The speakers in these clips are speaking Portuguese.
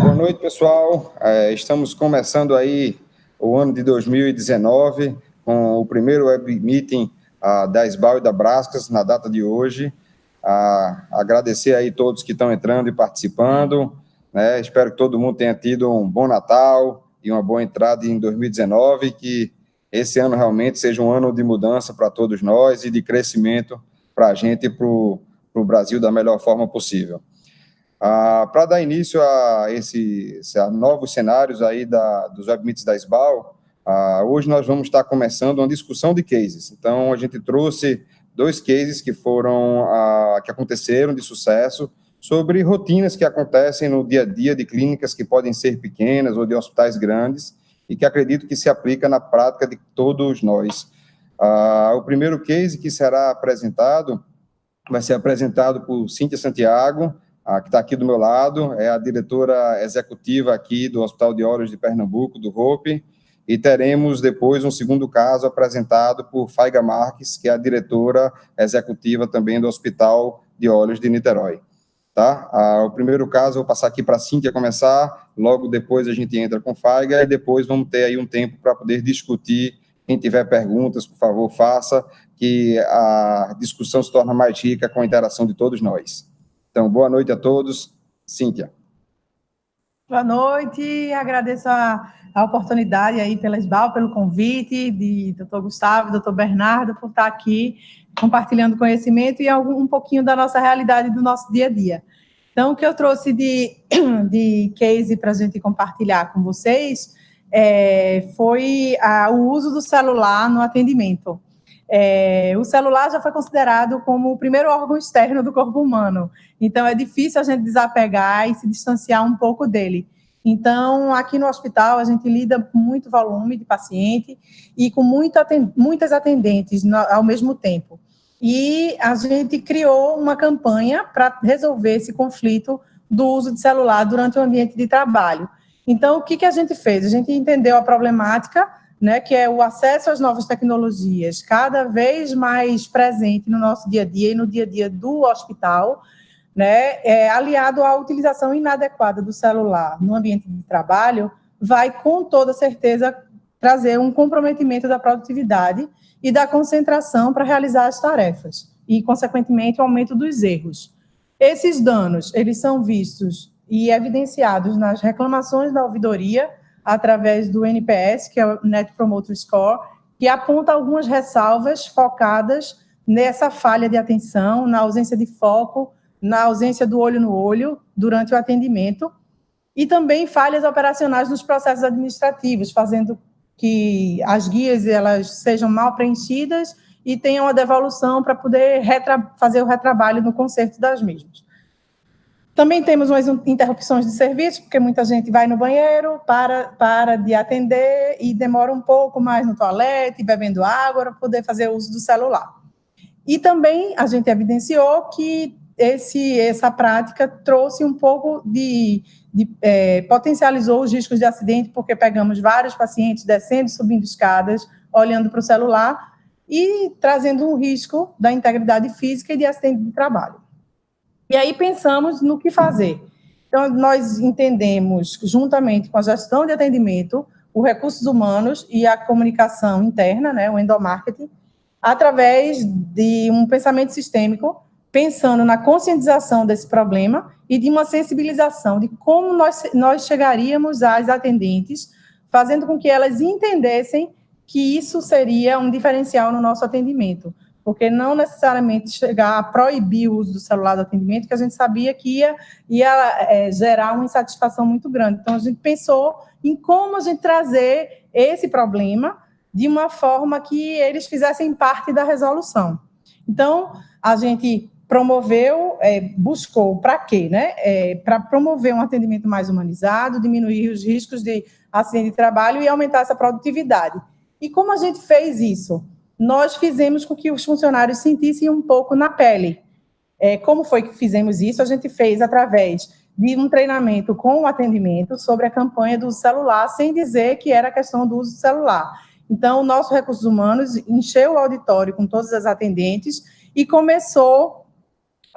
Boa noite, pessoal. Estamos começando aí o ano de 2019 com o primeiro web meeting da SBAL e da Braskas na data de hoje. Agradecer aí todos que estão entrando e participando, né? Espero que todo mundo tenha tido um bom Natal e uma boa entrada em 2019, que esse ano realmente seja um ano de mudança para todos nós e de crescimento para a gente e para o Brasil da melhor forma possível. Para dar início a novos cenários aí dos Web Meets da SBAL, hoje nós vamos estar começando uma discussão de cases. Então, a gente trouxe 2 cases que aconteceram de sucesso sobre rotinas que acontecem no dia a dia de clínicas que podem ser pequenas ou de hospitais grandes e que acredito que se aplica na prática de todos nós. O primeiro case que será apresentado vai ser apresentado por Cíntia Santiago, que está aqui do meu lado, é a diretora executiva aqui do Hospital de Olhos de Pernambuco, do HOPE, e teremos depois um segundo caso apresentado por Faiga Marques, que é a diretora executiva também do Hospital de Olhos de Niterói. Tá? O primeiro caso, eu vou passar aqui para a Cíntia começar, logo depois a gente entra com Faiga, e depois vamos ter aí um tempo para poder discutir. Quem tiver perguntas, por favor, faça, que a discussão se torna mais rica com a interação de todos nós. Então, boa noite a todos. Cíntia. Boa noite, agradeço a oportunidade aí pela SBAL, pelo convite de Dr. Gustavo e Dr. Bernardo por estar aqui compartilhando conhecimento e um pouquinho da nossa realidade, do nosso dia a dia. Então, o que eu trouxe de case para a gente compartilhar com vocês foi o uso do celular no atendimento. O celular já foi considerado como o primeiro órgão externo do corpo humano, então é difícil a gente desapegar e se distanciar um pouco dele. Então, aqui no hospital, a gente lida com muito volume de paciente e com muitas atendentes ao mesmo tempo. E a gente criou uma campanha para resolver esse conflito do uso de celular durante o ambiente de trabalho. Então, o que a gente fez? A gente entendeu a problemática, né, que é o acesso às novas tecnologias, cada vez mais presente no nosso dia a dia e no dia a dia do hospital, né, aliado à utilização inadequada do celular no ambiente de trabalho, vai, com toda certeza, trazer um comprometimento da produtividade e da concentração para realizar as tarefas e, consequentemente, o aumento dos erros. Esses danos, eles são vistos e evidenciados nas reclamações da ouvidoria, através do NPS, que é o Net Promoter Score, que aponta algumas ressalvas focadas nessa falha de atenção, na ausência de foco, na ausência do olho no olho durante o atendimento, e também falhas operacionais nos processos administrativos, fazendo que as guias elas sejam mal preenchidas e tenham a devolução para poder fazer o retrabalho no conserto das mesmas. Também temos umas interrupções de serviço, porque muita gente vai no banheiro, para de atender e demora um pouco mais no toalete, bebendo água, para poder fazer uso do celular. E também a gente evidenciou que essa prática trouxe um pouco potencializou os riscos de acidente, porque pegamos vários pacientes descendo e subindo escadas, olhando para o celular e trazendo um risco da integridade física e de acidente de trabalho. E aí pensamos no que fazer. Então, nós entendemos, juntamente com a gestão de atendimento, os recursos humanos e a comunicação interna, né, o endomarketing, através de um pensamento sistêmico, pensando na conscientização desse problema e de uma sensibilização de como nós chegaríamos às atendentes, fazendo com que elas entendessem que isso seria um diferencial no nosso atendimento, porque não necessariamente chegar a proibir o uso do celular do atendimento, que a gente sabia que ia gerar uma insatisfação muito grande. Então, a gente pensou em como a gente trazer esse problema de uma forma que eles fizessem parte da resolução. Então, a gente buscou para quê? Né? Para promover um atendimento mais humanizado, diminuir os riscos de acidente de trabalho e aumentar essa produtividade. E como a gente fez isso? Nós fizemos com que os funcionários sentissem um pouco na pele. Como foi que fizemos isso? A gente fez através de um treinamento com o atendimento sobre a campanha do celular, sem dizer que era a questão do uso do celular. Então, o nosso Recursos Humanos encheu o auditório com todas as atendentes e começou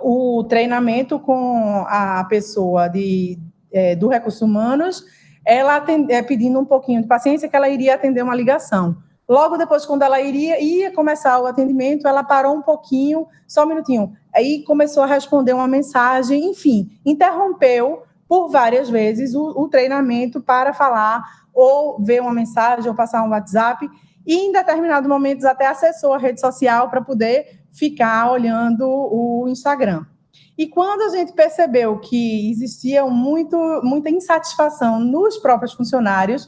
o treinamento com a pessoa do Recursos Humanos, ela pedindo um pouquinho de paciência, que ela iria atender uma ligação. Logo depois, quando ela ia começar o atendimento, ela parou um pouquinho, só um minutinho, aí começou a responder uma mensagem, enfim, interrompeu por várias vezes o treinamento para falar, ou ver uma mensagem, ou passar um WhatsApp, e em determinados momentos até acessou a rede social para poder ficar olhando o Instagram. E quando a gente percebeu que existia muita insatisfação nos próprios funcionários,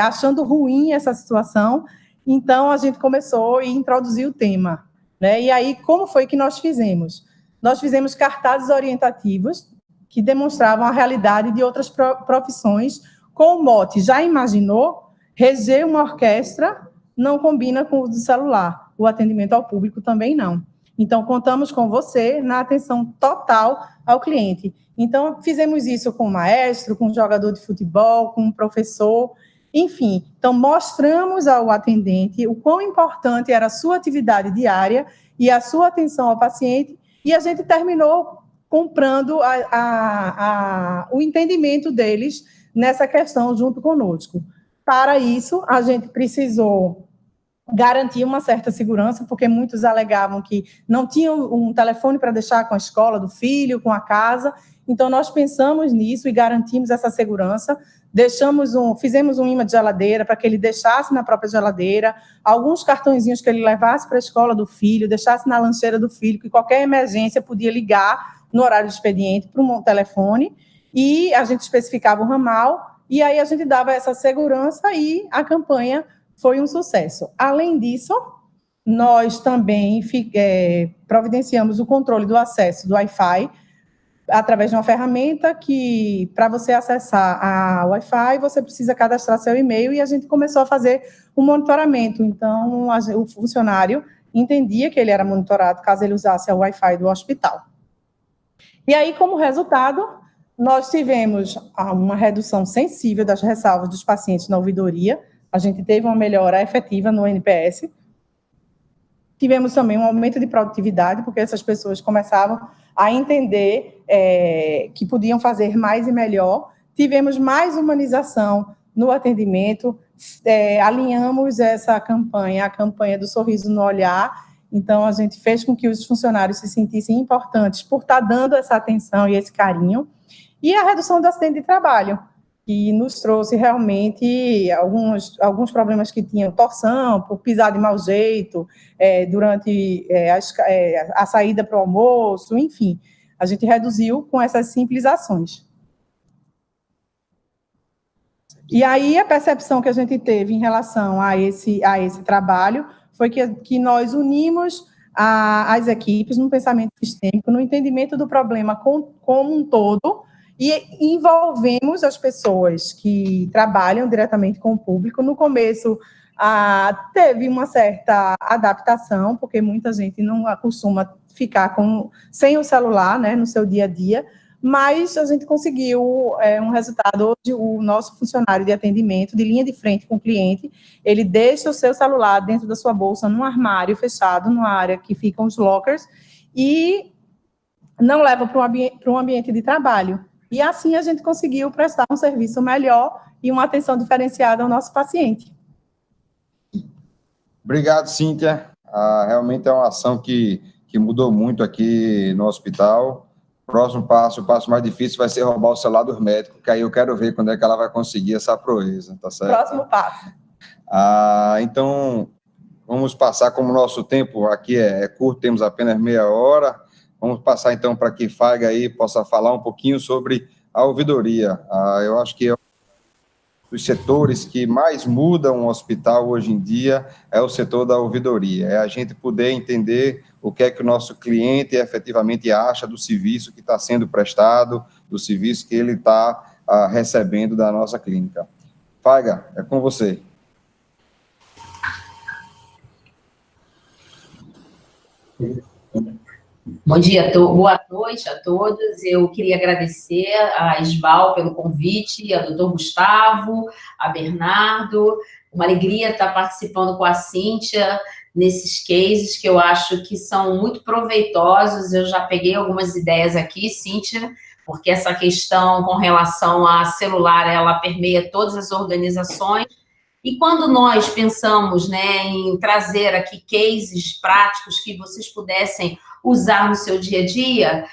achando ruim essa situação, então a gente começou a introduzir o tema, né? E aí, como foi que nós fizemos? Nós fizemos cartazes orientativos que demonstravam a realidade de outras profissões, com o mote, já imaginou? Reger uma orquestra não combina com o uso do celular, o atendimento ao público também não. Então, contamos com você na atenção total ao cliente. Então, fizemos isso com o maestro, com o jogador de futebol, com o professor, enfim. Então, mostramos ao atendente o quão importante era a sua atividade diária e a sua atenção ao paciente, e a gente terminou comprando o entendimento deles nessa questão junto conosco. Para isso, a gente precisou garantir uma certa segurança, porque muitos alegavam que não tinham um telefone para deixar com a escola do filho, com a casa. Então, nós pensamos nisso e garantimos essa segurança. Fizemos um imã de geladeira para que ele deixasse na própria geladeira, alguns cartõezinhos que ele levasse para a escola do filho, deixasse na lancheira do filho, que qualquer emergência podia ligar no horário de expediente para um telefone, e a gente especificava o ramal, e aí a gente dava essa segurança e a campanha foi um sucesso. Além disso, nós também providenciamos o controle do acesso do Wi-Fi através de uma ferramenta que, para você acessar a Wi-Fi, você precisa cadastrar seu e-mail, e a gente começou a fazer um monitoramento. Então, o funcionário entendia que ele era monitorado caso ele usasse a Wi-Fi do hospital. E aí, como resultado, nós tivemos uma redução sensível das ressalvas dos pacientes na ouvidoria. A gente teve uma melhora efetiva no NPS. Tivemos também um aumento de produtividade, porque essas pessoas começavam a entender que podiam fazer mais e melhor. Tivemos mais humanização no atendimento, alinhamos essa campanha, a campanha do sorriso no olhar. Então, a gente fez com que os funcionários se sentissem importantes por estar dando essa atenção e esse carinho. E a redução do acidente de trabalho, que nos trouxe realmente alguns problemas que tinham torção, por pisar de mau jeito, durante a saída para o almoço, enfim. A gente reduziu com essas simples ações. E aí, a percepção que a gente teve em relação a esse trabalho foi que nós unimos as equipes num pensamento sistêmico, no entendimento do problema como um todo, e envolvemos as pessoas que trabalham diretamente com o público. No começo, teve uma certa adaptação, porque muita gente não acostuma ficar sem o celular, né, no seu dia a dia, mas a gente conseguiu um resultado. Hoje, o nosso funcionário de atendimento, de linha de frente com o cliente, ele deixa o seu celular dentro da sua bolsa, num armário fechado, numa área que ficam os lockers, e não leva para um ambiente de trabalho. E assim a gente conseguiu prestar um serviço melhor e uma atenção diferenciada ao nosso paciente. Obrigado, Cíntia. Realmente é uma ação que mudou muito aqui no hospital. Próximo passo, o passo mais difícil vai ser roubar o celular dos médicos, que aí eu quero ver quando é que ela vai conseguir essa proeza, tá certo? Próximo passo. Então, vamos passar, como o nosso tempo aqui é curto, temos apenas meia hora, vamos passar então para que Faiga aí possa falar um pouquinho sobre a ouvidoria. Eu acho que os setores que mais mudam o hospital hoje em dia é o setor da ouvidoria, é a gente poder entender o que é que o nosso cliente efetivamente acha do serviço que está sendo prestado, do serviço que ele está recebendo da nossa clínica. Faiga, é com você. Bom dia, boa noite a todos. Eu queria agradecer a Isbal pelo convite, a doutor Gustavo, a Bernardo. Uma alegria estar participando com a Cíntia nesses cases que eu acho que são muito proveitosos. Eu já peguei algumas ideias aqui, Cíntia, porque essa questão com relação à celular, ela permeia todas as organizações. E quando nós pensamos, né, em trazer aqui cases práticos que vocês pudessem usar no seu dia a dia,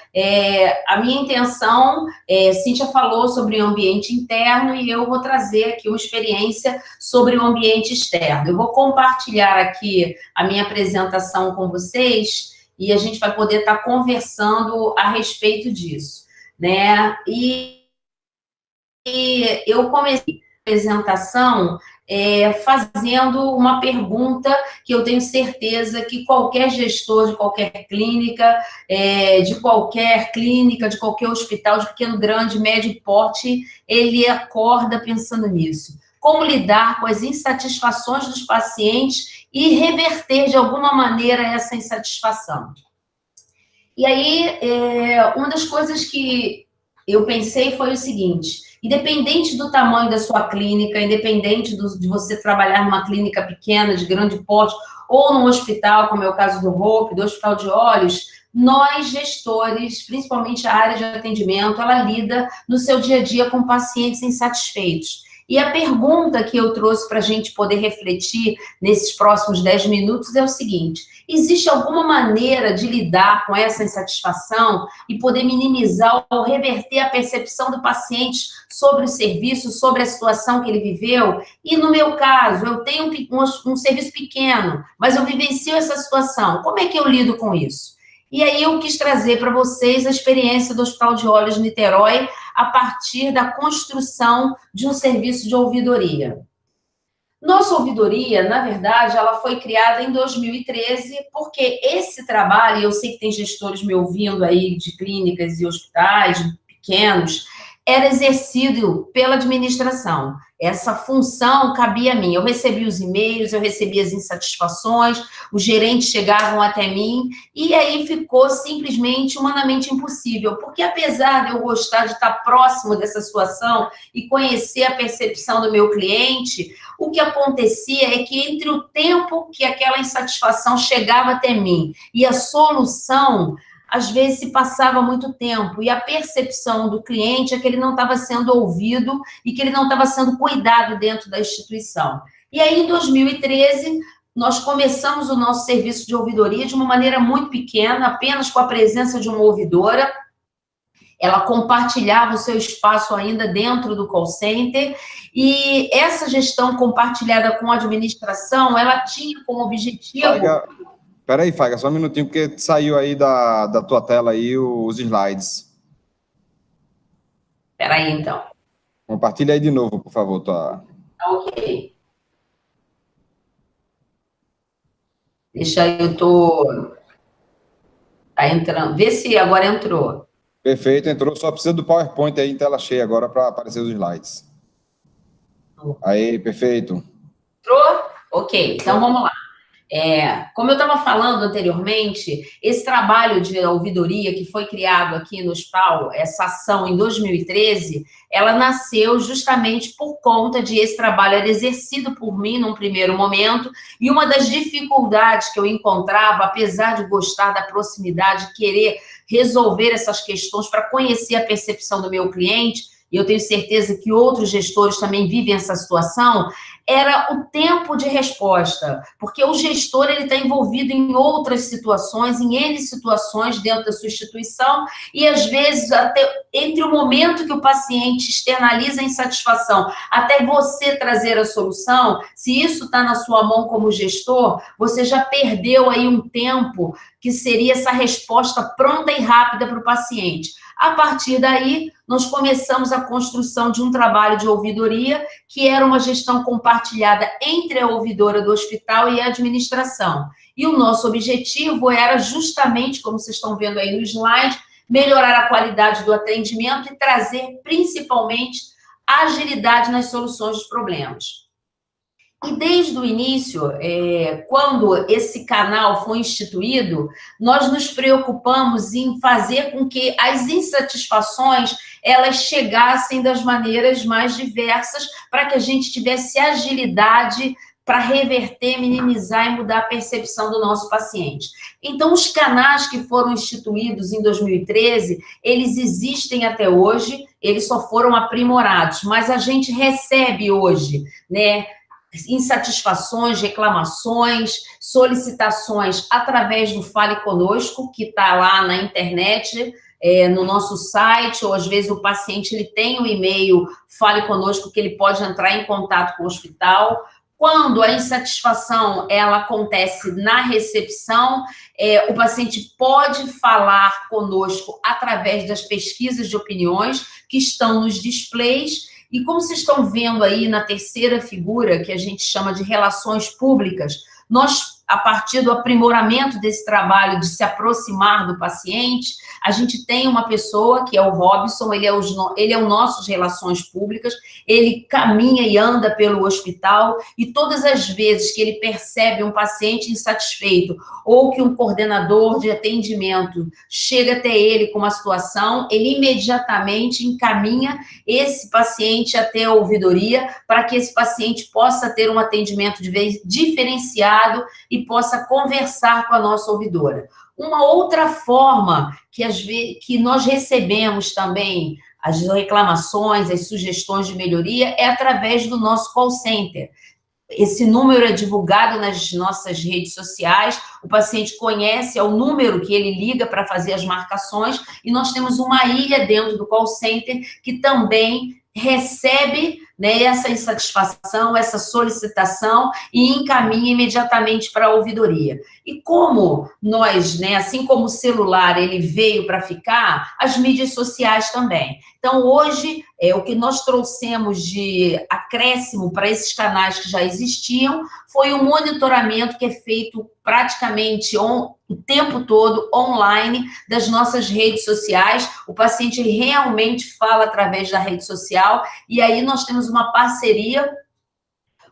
a minha intenção, Cíntia falou sobre o ambiente interno e eu vou trazer aqui uma experiência sobre o ambiente externo. Eu vou compartilhar aqui a minha apresentação com vocês e a gente vai poder estar conversando a respeito disso, né? E eu comecei a apresentação fazendo uma pergunta que eu tenho certeza que qualquer gestor de qualquer clínica, de qualquer hospital, de pequeno, grande, médio porte, ele acorda pensando nisso. Como lidar com as insatisfações dos pacientes e reverter, de alguma maneira, essa insatisfação. E aí, uma das coisas que eu pensei foi o seguinte: independente do tamanho da sua clínica, independente de você trabalhar numa clínica pequena, de grande porte, ou num hospital, como é o caso do Hope, do Hospital de Olhos, nós, gestores, principalmente a área de atendimento, ela lida no seu dia a dia com pacientes insatisfeitos. E a pergunta que eu trouxe para a gente poder refletir nesses próximos 10 minutos é o seguinte: existe alguma maneira de lidar com essa insatisfação e poder minimizar ou reverter a percepção do paciente sobre o serviço, sobre a situação que ele viveu? E no meu caso, eu tenho um serviço pequeno, mas eu vivencio essa situação. Como é que eu lido com isso? E aí eu quis trazer para vocês a experiência do Hospital de Olhos de Niterói a partir da construção de um serviço de ouvidoria. Nossa ouvidoria, na verdade, ela foi criada em 2013, porque esse trabalho, e eu sei que tem gestores me ouvindo aí de clínicas e hospitais pequenos, era exercido pela administração. Essa função cabia a mim. Eu recebia os e-mails, eu recebia as insatisfações, os gerentes chegavam até mim, e aí ficou simplesmente humanamente impossível, porque apesar de eu gostar de estar próximo dessa situação e conhecer a percepção do meu cliente, o que acontecia é que entre o tempo que aquela insatisfação chegava até mim e a solução, às vezes se passava muito tempo, e a percepção do cliente é que ele não estava sendo ouvido e que ele não estava sendo cuidado dentro da instituição. E aí, em 2013, nós começamos o nosso serviço de ouvidoria de uma maneira muito pequena, apenas com a presença de uma ouvidora. Ela compartilhava o seu espaço ainda dentro do call center, e essa gestão compartilhada com a administração, ela tinha como objetivo... Peraí, Faiga, só um minutinho, porque saiu aí da tua tela aí os slides. Peraí, então. Compartilha aí de novo, por favor. Ok. Deixa eu tô... Tá entrando. Vê se agora entrou. Perfeito, entrou. Só precisa do PowerPoint aí em tela cheia agora para aparecer os slides. Aí, perfeito. Entrou? Ok, então vamos lá. Como eu estava falando anteriormente, esse trabalho de ouvidoria que foi criado aqui no hospital, essa ação em 2013, ela nasceu justamente por conta de esse trabalho era exercido por mim num primeiro momento, e uma das dificuldades que eu encontrava, apesar de gostar da proximidade, querer resolver essas questões para conhecer a percepção do meu cliente, e eu tenho certeza que outros gestores também vivem essa situação, era o tempo de resposta, porque o gestor ele está envolvido em outras situações, em N situações dentro da sua instituição, e às vezes até entre o momento que o paciente externaliza a insatisfação até você trazer a solução, se isso está na sua mão como gestor, você já perdeu aí um tempo que seria essa resposta pronta e rápida para o paciente. A partir daí, nós começamos a construção de um trabalho de ouvidoria, que era uma gestão compartilhada entre a ouvidora do hospital e a administração. E o nosso objetivo era justamente, como vocês estão vendo aí no slide, melhorar a qualidade do atendimento e trazer, principalmente, agilidade nas soluções dos problemas. E desde o início, quando esse canal foi instituído, nós nos preocupamos em fazer com que as insatisfações elas chegassem das maneiras mais diversas para que a gente tivesse agilidade para reverter, minimizar e mudar a percepção do nosso paciente. Então, os canais que foram instituídos em 2013, eles existem até hoje, eles só foram aprimorados, mas a gente recebe hoje, né, insatisfações, reclamações, solicitações através do Fale Conosco, que está lá na internet, no nosso site, ou às vezes o paciente ele tem um e-mail Fale Conosco que ele pode entrar em contato com o hospital. Quando a insatisfação ela acontece na recepção, o paciente pode falar conosco através das pesquisas de opiniões que estão nos displays. E como vocês estão vendo aí na terceira figura, que a gente chama de relações públicas, nós, a partir do aprimoramento desse trabalho de se aproximar do paciente, a gente tem uma pessoa, que é o Robson, ele é o nosso relações públicas, ele caminha e anda pelo hospital, e todas as vezes que ele percebe um paciente insatisfeito, ou que um coordenador de atendimento chega até ele com uma situação, ele imediatamente encaminha esse paciente até a ouvidoria, para que esse paciente possa ter um atendimento diferenciado e possa conversar com a nossa ouvidora. Uma outra forma que nós recebemos também as reclamações, as sugestões de melhoria, é através do nosso call center. Esse número é divulgado nas nossas redes sociais, o paciente conhece, é o número que ele liga para fazer as marcações, e nós temos uma ilha dentro do call center que também recebe, né, essa insatisfação, essa solicitação e encaminha imediatamente para a ouvidoria. E como nós, né, assim como o celular ele veio para ficar, as mídias sociais também. Então, hoje, o que nós trouxemos de acréscimo para esses canais que já existiam foi um monitoramento que é feito praticamente o tempo todo online das nossas redes sociais. O paciente ele realmente fala através da rede social, e aí nós temos uma parceria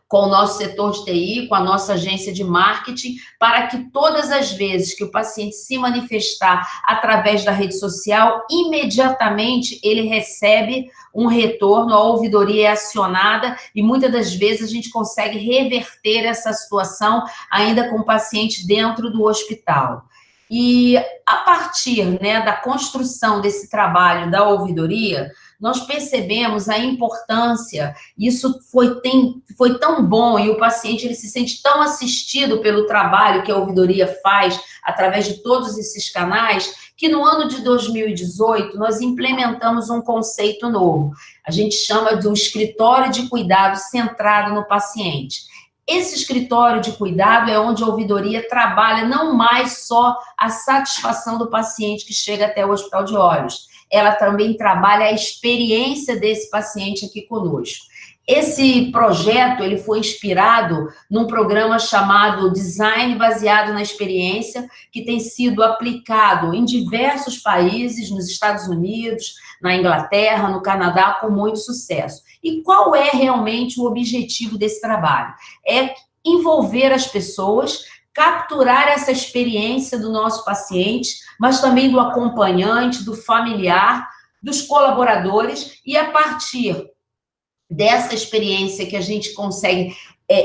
com o nosso setor de TI, com a nossa agência de marketing, para que todas as vezes que o paciente se manifestar através da rede social, imediatamente ele recebe um retorno, a ouvidoria é acionada, e muitas das vezes a gente consegue reverter essa situação ainda com o paciente dentro do hospital. E a partir, né, da construção desse trabalho da ouvidoria, nós percebemos a importância, isso foi tão bom, e o paciente ele se sente tão assistido pelo trabalho que a ouvidoria faz através de todos esses canais, que no ano de 2018 nós implementamos um conceito novo. A gente chama de um escritório de cuidado centrado no paciente. Esse escritório de cuidado é onde a ouvidoria trabalha não mais só a satisfação do paciente que chega até o Hospital de Olhos, ela também trabalha a experiência desse paciente aqui conosco. Esse projeto ele foi inspirado num programa chamado Design Baseado na Experiência, que tem sido aplicado em diversos países, nos Estados Unidos, na Inglaterra, no Canadá, com muito sucesso. E qual é realmente o objetivo desse trabalho? É envolver as pessoas, capturar essa experiência do nosso paciente, mas também do acompanhante, do familiar, dos colaboradores, e a partir dessa experiência que a gente consegue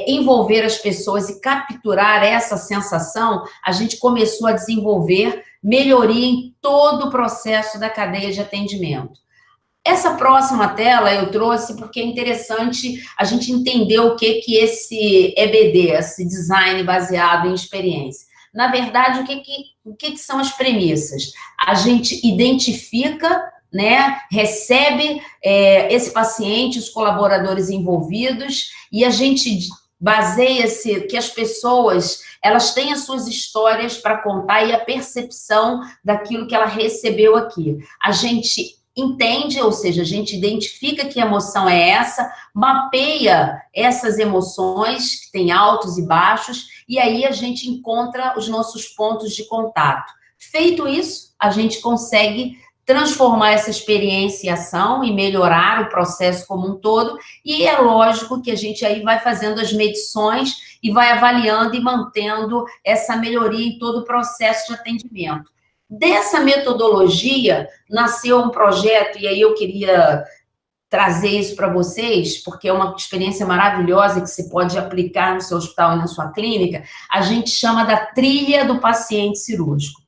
envolver as pessoas e capturar essa sensação, a gente começou a desenvolver melhoria em todo o processo da cadeia de atendimento. Essa próxima tela eu trouxe porque é interessante a gente entender o que esse EBD, esse design baseado em experiência. Na verdade, o que são as premissas? A gente identifica, né, recebe esse paciente, os colaboradores envolvidos, e a gente baseia-se que as pessoas elas têm as suas histórias para contar e a percepção daquilo que ela recebeu aqui. A gente entende, ou seja, a gente identifica que emoção é essa, mapeia essas emoções, que tem altos e baixos, e aí a gente encontra os nossos pontos de contato. Feito isso, a gente consegue transformar essa experiência em ação e melhorar o processo como um todo, e é lógico que a gente aí vai fazendo as medições e vai avaliando e mantendo essa melhoria em todo o processo de atendimento. Dessa metodologia, nasceu um projeto, e aí eu queria trazer isso para vocês, porque é uma experiência maravilhosa que você pode aplicar no seu hospital e na sua clínica. A gente chama da trilha do paciente cirúrgico.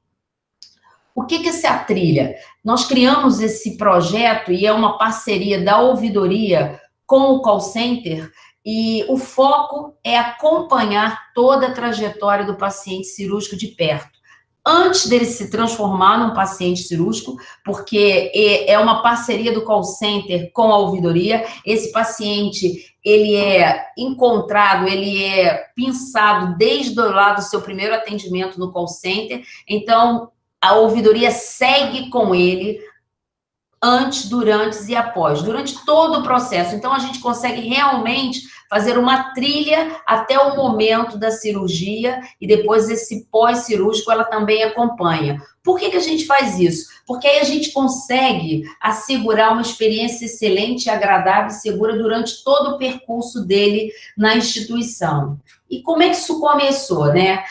O que é essa trilha? Nós criamos esse projeto e é uma parceria da ouvidoria com o call center, e o foco é acompanhar toda a trajetória do paciente cirúrgico de perto, antes dele se transformar num paciente cirúrgico, porque é uma parceria do call center com a ouvidoria. Esse paciente, ele é encontrado, ele é pensado desde lá do seu primeiro atendimento no call center, então a ouvidoria segue com ele antes, durante e após, durante todo o processo. Então, a gente consegue realmente fazer uma trilha até o momento da cirurgia e depois esse pós-cirúrgico ela também acompanha. Por que a gente faz isso? Porque aí a gente consegue assegurar uma experiência excelente, agradável e segura durante todo o percurso dele na instituição. E como é que isso começou, né?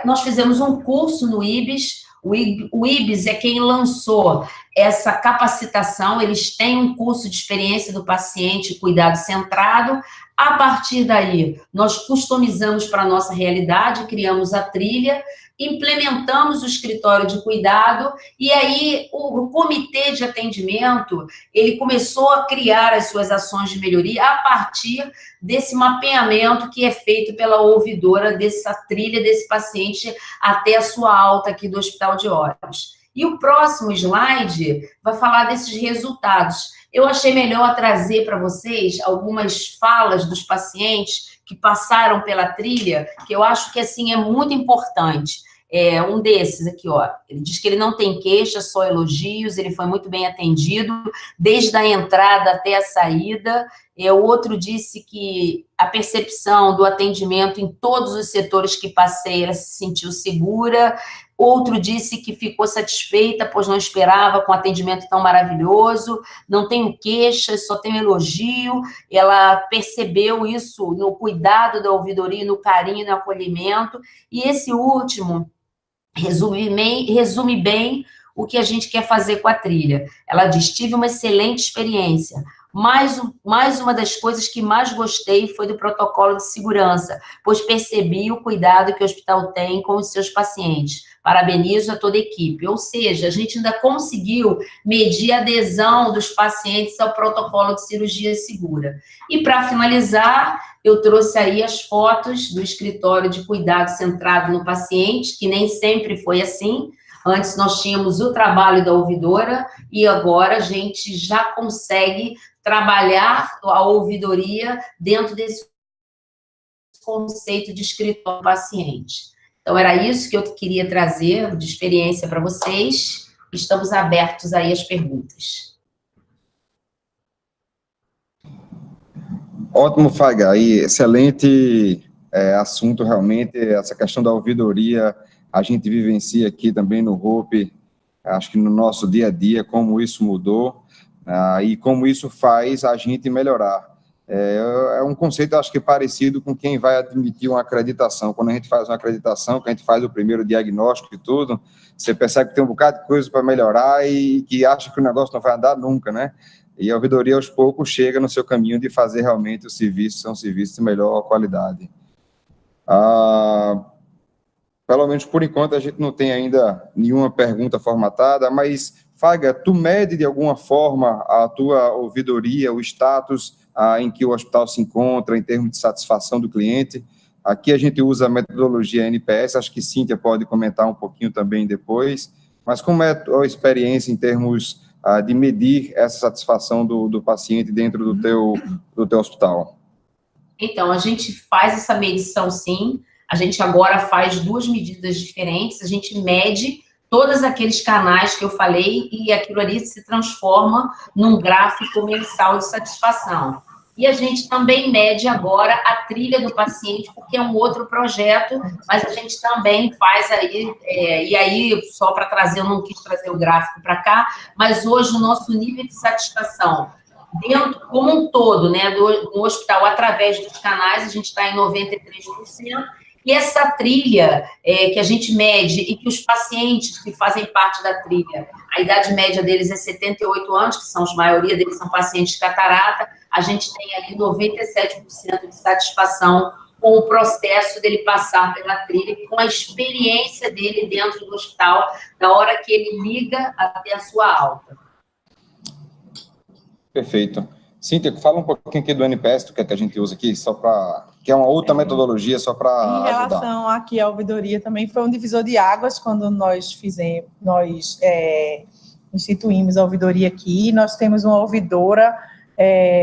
Nós fizemos um curso no IBS. O IBS é quem lançou essa capacitação, eles têm um curso de experiência do paciente, cuidado centrado. A partir daí, nós customizamos para a nossa realidade, criamos a trilha, implementamos o escritório de cuidado, e aí o comitê de atendimento, ele começou a criar as suas ações de melhoria a partir desse mapeamento que é feito pela ouvidora dessa trilha desse paciente até a sua alta aqui do Hospital de Olhos. E o próximo slide vai falar desses resultados. Eu achei melhor trazer para vocês algumas falas dos pacientes que passaram pela trilha, que eu acho que, assim, é muito importante. Um desses aqui, ó, ele diz que ele não tem queixa, só elogios, ele foi muito bem atendido, desde a entrada até a saída. O outro disse que a percepção do atendimento em todos os setores que passei, ela se sentiu segura. Outro disse que ficou satisfeita, pois não esperava com um atendimento tão maravilhoso, não tenho queixas, só tenho elogio. Ela percebeu isso no cuidado da ouvidoria, no carinho, no acolhimento. E esse último resume bem o que a gente quer fazer com a trilha. Ela diz: tive uma excelente experiência. Mais uma das coisas que mais gostei foi do protocolo de segurança, pois percebi o cuidado que o hospital tem com os seus pacientes. Parabenizo a toda a equipe. Ou seja, a gente ainda conseguiu medir a adesão dos pacientes ao protocolo de cirurgia segura. E, para finalizar, eu trouxe aí as fotos do escritório de cuidado centrado no paciente, que nem sempre foi assim. Antes nós tínhamos o trabalho da ouvidora e agora a gente já consegue trabalhar a ouvidoria dentro desse conceito de escritório paciente. Então, era isso que eu queria trazer de experiência para vocês. Estamos abertos aí às perguntas. Ótimo, Faiga. Aí, excelente assunto, realmente. Essa questão da ouvidoria, a gente vivencia aqui também no Hope, acho que no nosso dia a dia, como isso mudou e como isso faz a gente melhorar. É um conceito, acho que parecido com quem vai admitir uma acreditação. Quando a gente faz uma acreditação, que a gente faz o primeiro diagnóstico e tudo, você percebe que tem um bocado de coisa para melhorar e que acha que o negócio não vai andar nunca, né? E a ouvidoria, aos poucos, chega no seu caminho de fazer realmente o serviço, ser um serviço de melhor qualidade. Pelo menos, por enquanto, a gente não tem ainda nenhuma pergunta formatada, mas, Faiga, tu mede de alguma forma a tua ouvidoria, o status em que o hospital se encontra em termos de satisfação do cliente? Aqui a gente usa a metodologia NPS, acho que Cíntia pode comentar um pouquinho também depois, mas como é a tua experiência em termos de medir essa satisfação do paciente dentro do teu hospital? Então, a gente faz essa medição, sim. A gente agora faz duas medidas diferentes. A gente mede todos aqueles canais que eu falei e aquilo ali se transforma num gráfico mensal de satisfação. E a gente também mede agora a trilha do paciente, porque é um outro projeto, mas a gente também faz aí, e aí, só para trazer, eu não quis trazer o gráfico para cá, mas hoje o nosso nível de satisfação, dentro, como um todo, né, do hospital, através dos canais, a gente está em 93%, E essa trilha que a gente mede e que os pacientes que fazem parte da trilha, a idade média deles é 78 anos, que são a maioria deles são pacientes de catarata, a gente tem ali 97% de satisfação com o processo dele passar pela trilha, com a experiência dele dentro do hospital, da hora que ele liga até a sua alta. Perfeito. Cíntia, fala um pouquinho aqui do NPS, que a gente usa aqui, só para... que é uma outra metodologia, só para ajudar. Em relação aqui à ouvidoria, também foi um divisor de águas quando nós instituímos a ouvidoria aqui. Nós temos uma ouvidora,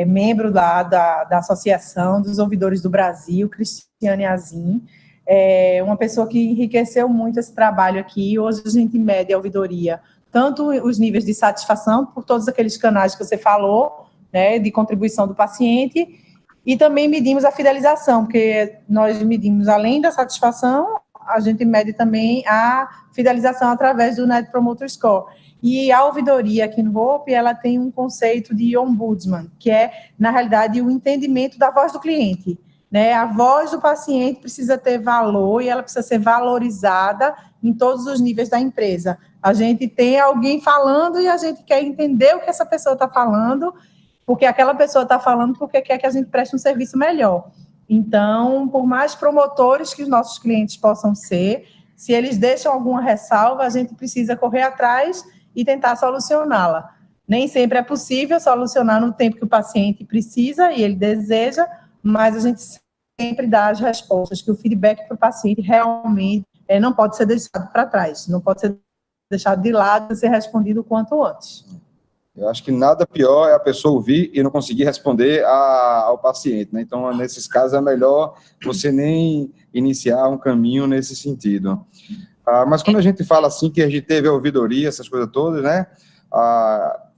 membro da Associação dos Ouvidores do Brasil, Cristiane Azim, uma pessoa que enriqueceu muito esse trabalho aqui. Hoje a gente mede a ouvidoria, tanto os níveis de satisfação, por todos aqueles canais que você falou, né, de contribuição do paciente, e também medimos a fidelização, porque nós medimos, além da satisfação, a gente mede também a fidelização através do Net Promoter Score. E a ouvidoria aqui no Hope, ela tem um conceito de ombudsman, que é, na realidade, o entendimento da voz do cliente, né? A voz do paciente precisa ter valor e ela precisa ser valorizada em todos os níveis da empresa. A gente tem alguém falando e a gente quer entender o que essa pessoa está falando, porque aquela pessoa está falando porque quer que a gente preste um serviço melhor. Então, por mais promotores que os nossos clientes possam ser, se eles deixam alguma ressalva, a gente precisa correr atrás e tentar solucioná-la. Nem sempre é possível solucionar no tempo que o paciente precisa e ele deseja, mas a gente sempre dá as respostas, que o feedback para o paciente realmente não pode ser deixado para trás, não pode ser deixado de lado e ser respondido o quanto antes. Eu acho que nada pior é a pessoa ouvir e não conseguir responder ao paciente, né? Então, nesses casos, é melhor você nem iniciar um caminho nesse sentido. Mas quando a gente fala assim, que a gente teve a ouvidoria, essas coisas todas, né?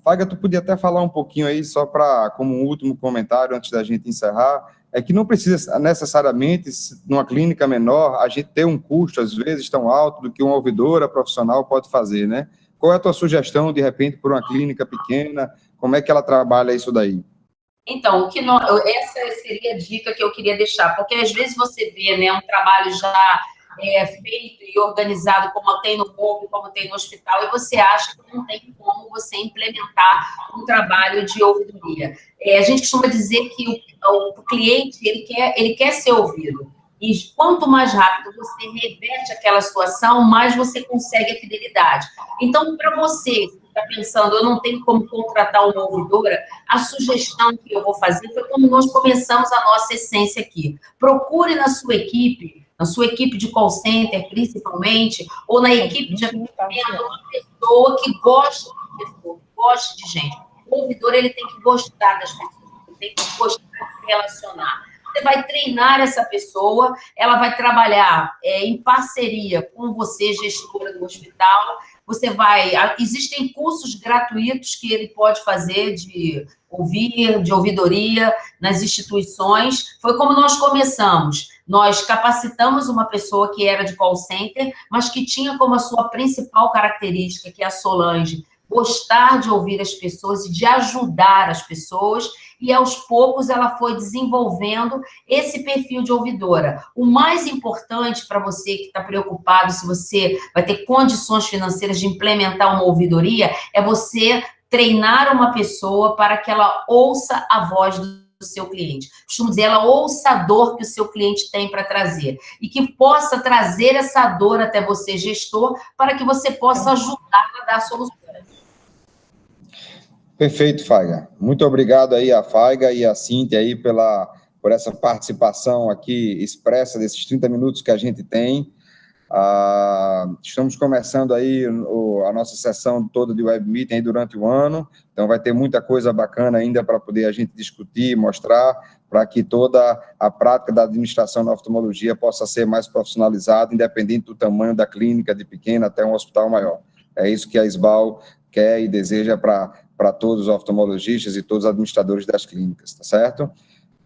Faiga, tu podia até falar um pouquinho aí, só para, como um último comentário, antes da gente encerrar, é que não precisa necessariamente, numa clínica menor, a gente ter um custo, às vezes, tão alto do que uma ouvidora profissional pode fazer, né? Qual é a tua sugestão, de repente, por uma clínica pequena? Como é que ela trabalha isso daí? Então, essa seria a dica que eu queria deixar, porque às vezes você vê, né, um trabalho já feito e organizado, como tem no corpo, como tem no hospital, e você acha que não tem como você implementar um trabalho de ouvidoria. A gente costuma dizer que o cliente, ele quer ser ouvido. E quanto mais rápido você reverte aquela situação, mais você consegue a fidelidade. Então, para você que está pensando, eu não tenho como contratar uma ouvidora, a sugestão que eu vou fazer foi como nós começamos a nossa essência aqui. Procure na sua equipe de call center, principalmente, ou na equipe de atendimento, uma pessoa que gosta de pessoa, que gosta de gente. O ouvidor, ele tem que gostar das pessoas, ele tem que gostar de se relacionar. Você vai treinar essa pessoa, ela vai trabalhar em parceria com você, gestora do hospital. Existem cursos gratuitos que ele pode fazer de ouvidoria nas instituições. Foi como nós começamos. Nós capacitamos uma pessoa que era de call center, mas que tinha como a sua principal característica, que é a Solange, gostar de ouvir as pessoas e de ajudar as pessoas, e aos poucos ela foi desenvolvendo esse perfil de ouvidora. O mais importante para você que está preocupado se você vai ter condições financeiras de implementar uma ouvidoria, é você treinar uma pessoa para que ela ouça a voz do seu cliente. Costumo dizer, ela ouça a dor que o seu cliente tem para trazer, e que possa trazer essa dor até você, gestor, para que você possa ajudar a dar soluções. Perfeito, Faiga. Muito obrigado aí a Faiga e a Cíntia aí por essa participação aqui expressa desses 30 minutos que a gente tem. Estamos começando aí a nossa sessão toda de web meeting aí durante o ano, então vai ter muita coisa bacana ainda para poder a gente discutir, mostrar, para que toda a prática da administração na oftalmologia possa ser mais profissionalizada, independente do tamanho da clínica, de pequena até um hospital maior. É isso que a SBAL quer e deseja para todos os oftalmologistas e todos os administradores das clínicas, tá certo?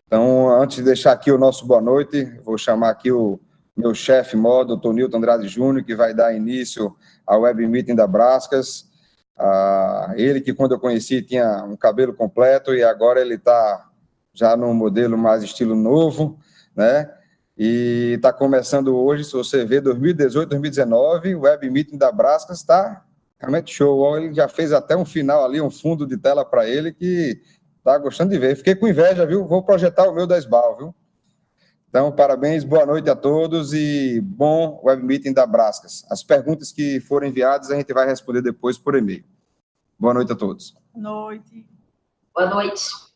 Então, antes de deixar aqui o nosso boa noite, vou chamar aqui o meu chefe maior, doutor Nilton Andrade Júnior, que vai dar início ao web meeting da Brascas. Ele que, quando eu conheci, tinha um cabelo completo e agora ele está já num modelo mais estilo novo, né? E está começando hoje, se você ver, 2018, 2019, o Web Meeting da Brascas está realmente show. Ele já fez até um final ali, um fundo de tela para ele, que está gostando de ver. Fiquei com inveja, viu? Vou projetar o meu da SBAL, viu? Então, parabéns, boa noite a todos e bom Web Meeting da Brascas. As perguntas que forem enviadas, a gente vai responder depois por e-mail. Boa noite a todos. Boa noite. Boa noite.